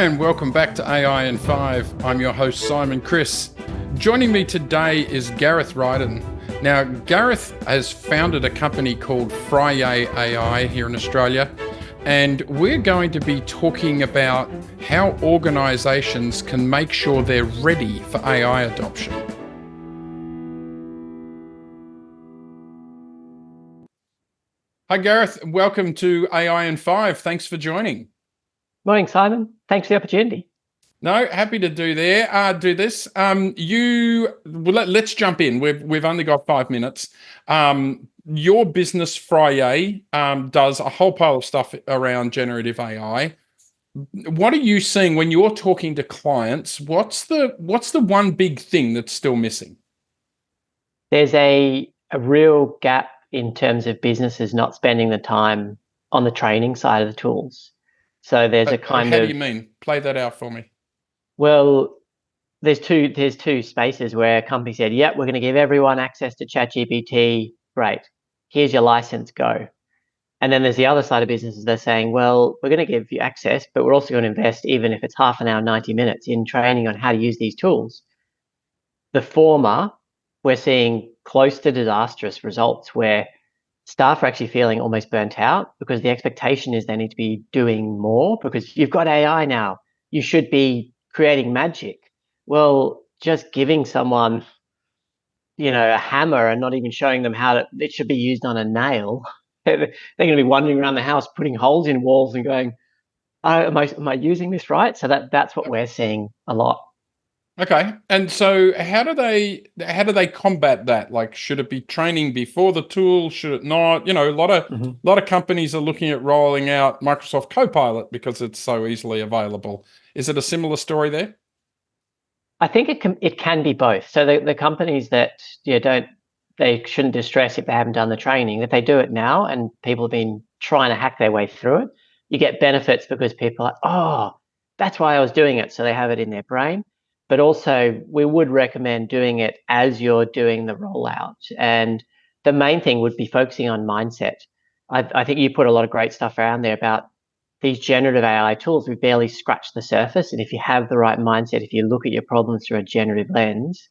Hi, and welcome back to AI in 5. I'm your host, Simon Chris. Joining me today is Gareth Rydon. Now, Gareth has founded a company called Friday AI here in Australia, and we're going to be talking about how organisations can make sure they're ready for AI adoption. Hi, Gareth. Welcome to AI in 5. Thanks for joining. Morning, Simon. Thanks for the opportunity. No, happy to do this. Let's jump in. We've only got 5 minutes. Your business, Friday, does a whole pile of stuff around generative AI. What are you seeing when you're talking to clients? What's the one big thing that's still missing? There's a real gap in terms of businesses not spending the time on the training side of the tools. So there's a kind How of... do you mean? Play that out for me. Well, there's two spaces where a company said, "Yep, we're going to give everyone access to ChatGPT. Great, here's your license, go." And then there's the other side of businesses. They're saying, "Well, we're going to give you access, but we're also going to invest, even if it's half an hour, 90 minutes, in training on how to use these tools." The former, we're seeing close to disastrous results where staff are actually feeling almost burnt out because the expectation is they need to be doing more because you've got AI now. You should be creating magic. Well, just giving someone, a hammer and not even showing them it should be used on a nail. They're going to be wandering around the house, putting holes in walls and going, "Oh, am I using this right?" So that's what we're seeing a lot. Okay. And so how do they combat that? Like, should it be training before the tool? Should it not? A lot of companies are looking at rolling out Microsoft Copilot because it's so easily available. Is it a similar story there? I think it can be both. So the companies that they shouldn't distress if they haven't done the training. If they do it now and people have been trying to hack their way through it, you get benefits because people are like, "Oh, that's why I was doing it." So they have it in their brain. But also, we would recommend doing it as you're doing the rollout. And the main thing would be focusing on mindset. I think you put a lot of great stuff around there about these generative AI tools. We barely scratched the surface. And if you have the right mindset, if you look at your problems through a generative lens,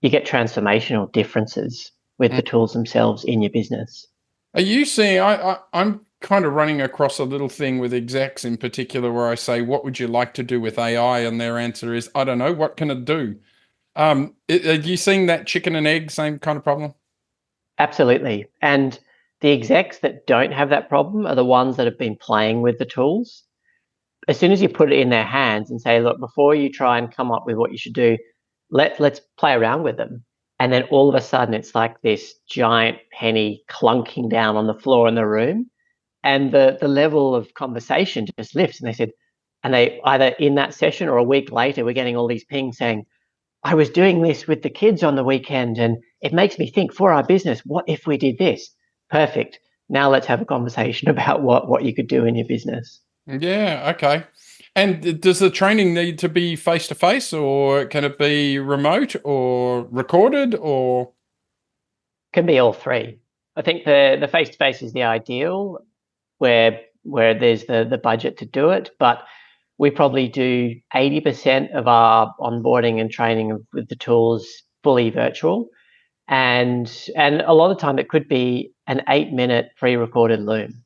you get transformational differences with the tools themselves in your business. Are you seeing, I'm kind of running across a little thing with execs in particular where I say, "What would you like to do with AI?" And their answer is, "I don't know, what can it do?" Are you seeing that chicken and egg, same kind of problem? Absolutely. And the execs that don't have that problem are the ones that have been playing with the tools. As soon as you put it in their hands and say, "Look, before you try and come up with what you should do, let's play around with them." And then all of a sudden it's like this giant penny clunking down on the floor in the room. And the level of conversation just lifts. And they said, and they either in that session or a week later, we're getting all these pings saying, "I was doing this with the kids on the weekend and it makes me think for our business, what if we did this?" Perfect. Now let's have a conversation about what you could do in your business. Yeah, okay. And does the training need to be face-to-face, or can it be remote or recorded, or? Can be all three. I think the face-to-face is the ideal where there's the budget to do it, but we probably do 80% of our onboarding and training with the tools fully virtual. And a lot of the time it could be an 8-minute pre-recorded Loom.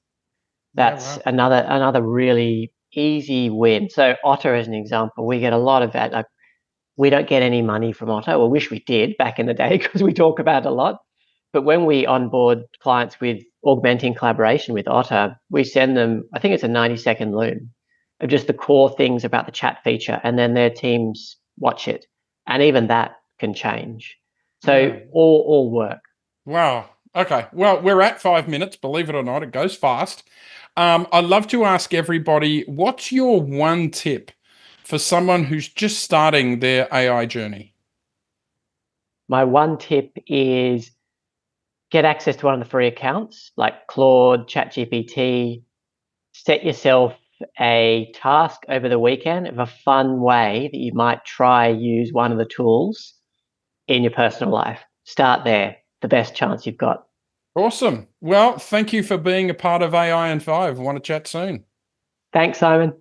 That's Wow. another really easy win. So Otter, as an example, we get a lot of that. Like, we don't get any money from Otter. We wish we did back in the day because we talk about it a lot. But when we onboard clients with augmenting collaboration with Otter, we send them, I think it's a 90-second Loom of just the core things about the chat feature, and then their teams watch it. And even that can change. So Yeah. all work. Wow. Okay. Well, we're at 5 minutes, believe it or not. It goes fast. I'd love to ask everybody, what's your one tip for someone who's just starting their AI journey? My one tip is get access to one of the free accounts like Claude, ChatGPT. Set yourself a task over the weekend of a fun way that you might try use one of the tools in your personal life. Start there. The best chance you've got. Awesome. Well, thank you for being a part of AI in 5. I want to chat soon. Thanks, Simon.